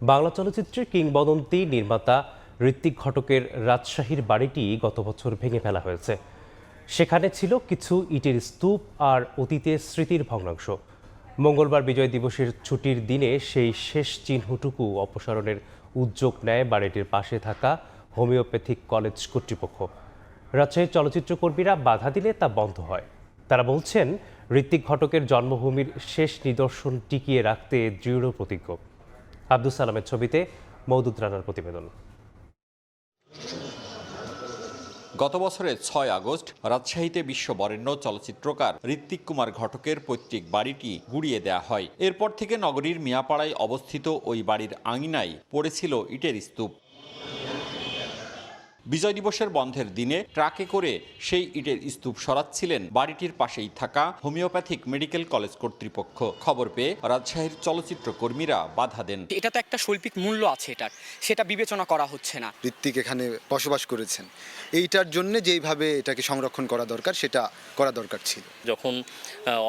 বাংলা চলচ্চিত্রের কিংবদন্তি নির্মাতা ঋত্বিক ঘটকের রাজশাহীর বাড়িটি গত বছর ভেঙে ফেলা হয়েছে। সেখানে ছিল কিছু ইটের স্তূপ আর অতীতের স্মৃতির ভগ্নাংশ। মঙ্গলবার বিজয় দিবসের ছুটির দিনে সেই শেষ চিহ্নটুকু অপসারণের উদ্যোগ নেয় বাড়িটির পাশে থাকা হোমিওপ্যাথিক কলেজ কর্তৃপক্ষ। রাজশাহীর চলচ্চিত্রকর্মীরা বাধা দিলে তা বন্ধ হয়। তারা বলছেন, ঋত্বিক ঘটকের জন্মভূমির শেষ নিদর্শন টিকিয়ে রাখতে দৃঢ় প্রতিজ্ঞ। আব্দুল সালামের ছবিতে মওদুদ রানার প্রতিবেদন। গত বছরের ৬ আগস্ট রাজশাহীতে বিশ্ববরেণ্য চলচ্চিত্রকার ঋত্বিক কুমার ঘটকের পৈতৃক বাড়িটি গুড়িয়ে দেয়া হয়। এরপর থেকে নগরীর মিয়াপাড়ায় অবস্থিত ওই বাড়ির আঙিনায় পড়েছিল ইটের স্তূপ। বিজয় দিবসের বন্ধের দিনে ট্রাকে করে সেই ইটের স্তূপ সরাচ্ছিলেন বাড়িটির পাশেই থাকা হোমিওপ্যাথিক মেডিকেল কলেজ কর্তৃপক্ষ। খবর পেয়ে রাজশাহীর চলচ্চিত্র কর্মীরা বাধা দেন। এটা তো একটা শৈল্পিক মূল্য আছে, এটার সেটা বিবেচনা করা হচ্ছে না। ঋত্বিক এখানে বসবাস করেছেন, এইটার জন্য যেইভাবে এটাকে সংরক্ষণ করা দরকার সেটা করা দরকার ছিল। যখন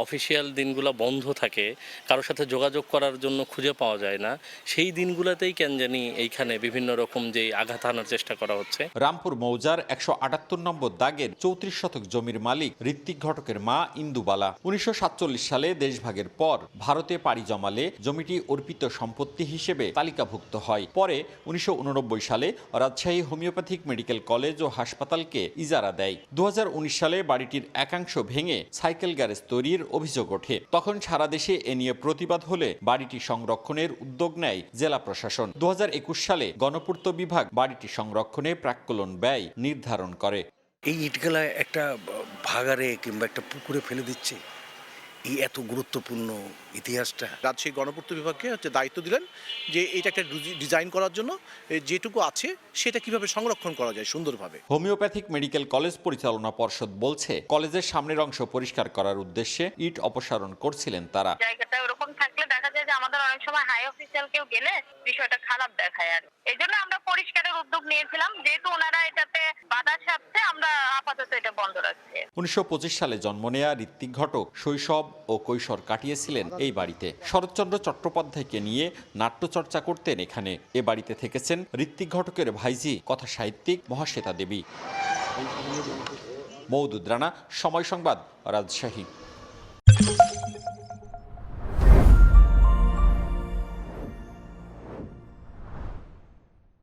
অফিসিয়াল দিনগুলো বন্ধ থাকে, কারোর সাথে যোগাযোগ করার জন্য খুঁজে পাওয়া যায় না, সেই দিনগুলোতেই কেন জানি এইখানে বিভিন্ন রকম যে আঘাত আনার চেষ্টা করা হচ্ছে। রামপুর মৌজার ১৭৮ নম্বর দাগের ৩৪ শতক জমির মালিক ঋত্বিক ঘটকের মা ইন্দুবালা ১৯৪৭ সালে দেশভাগের পর ভারতে পাড়ি জমালে জমিটি অর্পিত সম্পত্তি হিসেবে তালিকাভুক্ত হয়। পরে ১৯৮৯ সালে রাজশাহী হোমিওপ্যাথিক মেডিকেল কলেজ ও হাসপাতালকে ইজারা দেয়। ২০১৯ সালে বাড়িটির একাংশ ভেঙে সাইকেল গ্যারেজ তৈরির অভিযোগ ওঠে। তখন সারা দেশে এ নিয়ে প্রতিবাদ হলে বাড়িটি সংরক্ষণের উদ্যোগ নেয় জেলা প্রশাসন। ২০২১ সালে গণপূর্ত বিভাগ বাড়িটি সংরক্ষণে প্রাক্কলন ব্যয় নির্ধারণ করে। এই ইটগুলা একটা ভাগাড়ে কিংবা একটা পুকুরে ফেলে দিচ্ছে, এই এত গুরুত্বপূর্ণ ইতিহাসটা। রাজশাহী গণপূর্ত বিভাগকে দায়িত্ব দিলেন যে এটা একটা ডিজাইন করার জন্য, যেটুকু আছে সেটা কিভাবে সংরক্ষণ করা যায় সুন্দরভাবে। হোমিওপ্যাথিক মেডিকেল কলেজ পরিচালনা পর্ষদ বলছে, কলেজের সামনের অংশ পরিষ্কার করার উদ্দেশ্যে ইট অপসারণ করছিলেন তারা। জায়গাটা ওরকম থাকলে দেখা যায় যে আমাদের অনেক সময় হাই অফিসিয়াল কেউ গেলে বিষয়টা খারাপ দেখায়। আর এই জন্য আমরা পরিষ্কারের উদ্যোগ নিয়েছিলাম, যেহেতু ওনারা এটাতে বাধা সাধছে, আমরা আপাতত এটা বন্ধ রাখছি। ১৯২৫ সালে জন্ম নেয়া ঋত্বিক ঘটক শৈশব ও কৈশোর কাটিয়েছিলেন এই বাড়িতে। শরৎচন্দ্র চট্টোপাধ্যায়কে নিয়ে নাট্যচর্চা করতেন এখানে। এ বাড়িতে থেকেছেন ঋত্বিক ঘটকের ভাইঝি কথা সাহিত্যিক মহাশ্বেতা দেবী। মওদুদ রানা, সময় সংবাদ, রাজশাহী।